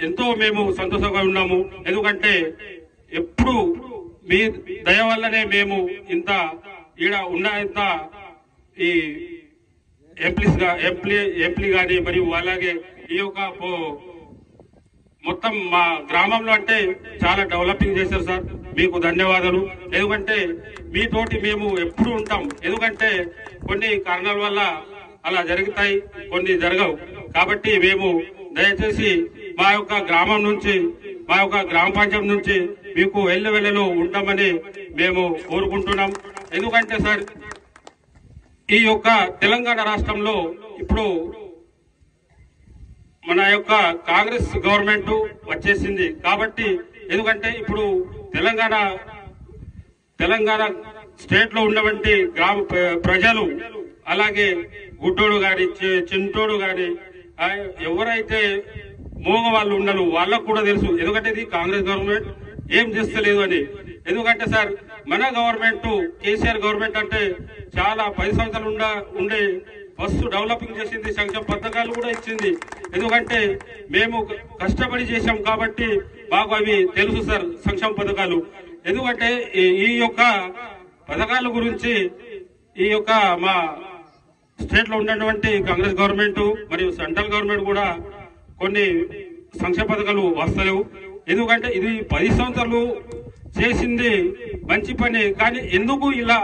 ఎంతో మేము సంతోషంగా ఉన్నాము. ఎందుకంటే ఎప్పుడు మీ దయ వల్లనే మేము ఇంత ఈడ ఉన్న ఇంత ఈ ఎంప్లీ గాని మరియు అలాగే ఈ యొక్క మొత్తం మా గ్రామంలో అంటే చాలా డెవలపింగ్ చేశారు సార్. మీకు ధన్యవాదాలు. ఎందుకంటే మీతోటి మేము ఎప్పుడు ఉంటాం. ఎందుకంటే కొన్ని కారణాల వల్ల అలా జరుగుతాయి, కొన్ని జరగవు. కాబట్టి మేము దయచేసి మా యొక్క గ్రామం నుంచి, మా యొక్క గ్రామ పంచాయతీ నుంచి మీకు ఎల్లవెల్లలో ఉంటామని మేము కోరుకుంటున్నాం. ఎందుకంటే సార్ ఈ యొక్క తెలంగాణ రాష్ట్రంలో ఇప్పుడు మన యొక్క కాంగ్రెస్ గవర్నమెంట్ వచ్చేసింది. కాబట్టి ఎందుకంటే ఇప్పుడు తెలంగాణ స్టేట్ లో ఉన్నటువంటి గ్రామ ప్రజలు అలాగే గుడ్డోడు గాని చింటోడు గాని ఎవరైతే మోగ వాళ్ళు ఉన్నారు వాళ్ళకు కూడా తెలుసు. ఎందుకంటే ఇది కాంగ్రెస్ గవర్నమెంట్ ఏం చేస్తలేదు అని. ఎందుకంటే సార్ మన గవర్నమెంట్ కేసీఆర్ గవర్నమెంట్ అంటే చాలా 10 సంవత్సరాలు ఉండే బస్సు డెవలపింగ్ చేసింది, సంక్షేమ పథకాలు కూడా ఇచ్చింది. ఎందుకంటే మేము కష్టపడి చేశాం కాబట్టి మాకు అవి తెలుసు సార్ సంక్షేమ పథకాలు. ఎందుకంటే ఈ యొక్క పథకాల గురించి ఈ యొక్క మా స్టేట్ లో ఉన్నటువంటి కాంగ్రెస్ గవర్నమెంట్ మరియు సెంట్రల్ గవర్నమెంట్ కూడా కొన్ని సంక్షేమ పథకాలు వస్తలేవు. ఎందుకంటే ఇది 10 సంవత్సరాలు చేసింది మంచి పని, కానీ ఎందుకు ఇలా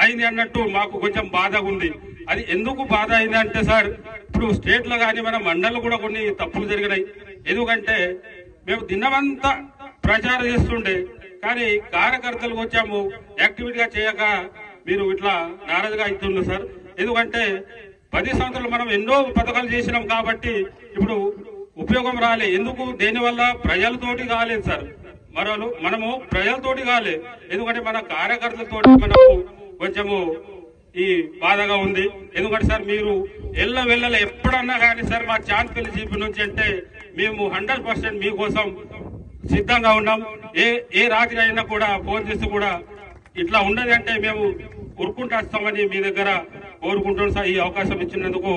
అయింది అన్నట్టు మాకు కొంచెం బాధగా ఉంది. అది ఎందుకు బాధ అయింది అంటే సార్ ఇప్పుడు స్టేట్ లో కానీ మన మండలంలో కూడా కొన్ని తప్పులు జరిగినాయి. ఎందుకంటే మేము దినమంతా ప్రచారం చేస్తుండే, కానీ కార్యకర్తలకు వచ్చాము యాక్టివిటీగా చేయక మీరు ఇట్లా నారాజుగా అవుతున్నారు సార్. ఎందుకంటే 10 సంవత్సరాలు మనం ఎన్నో పథకాలు చేసినాం కాబట్టి ఇప్పుడు ఉపయోగం రాలే. ఎందుకు? దేనివల్ల ప్రజలతోటి కాలేదు సార్. మనము ప్రజలతోటి కాలే. ఎందుకంటే మన కార్యకర్తలతో మనకు కొంచెము ఈ బాధగా ఉంది. ఎందుకంటే సార్ మీరు వెళ్ళ ఎప్పుడన్నా కానీ సార్ మా చాన్పల్లి జీపీ నుంచి అంటే మేము 100% మీకోసం సిద్ధంగా ఉన్నాం. ఏ రాత్రి అయినా కూడా ఫోన్ చేసి కూడా ఇట్లా ఉండదు అంటే మేము ఉరుకుంటూ వస్తామని మీ దగ్గర కోరుకుంటున్నాం సార్. ఈ అవకాశం ఇచ్చినందుకు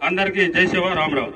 అందరికీ జై శివ రామరావు.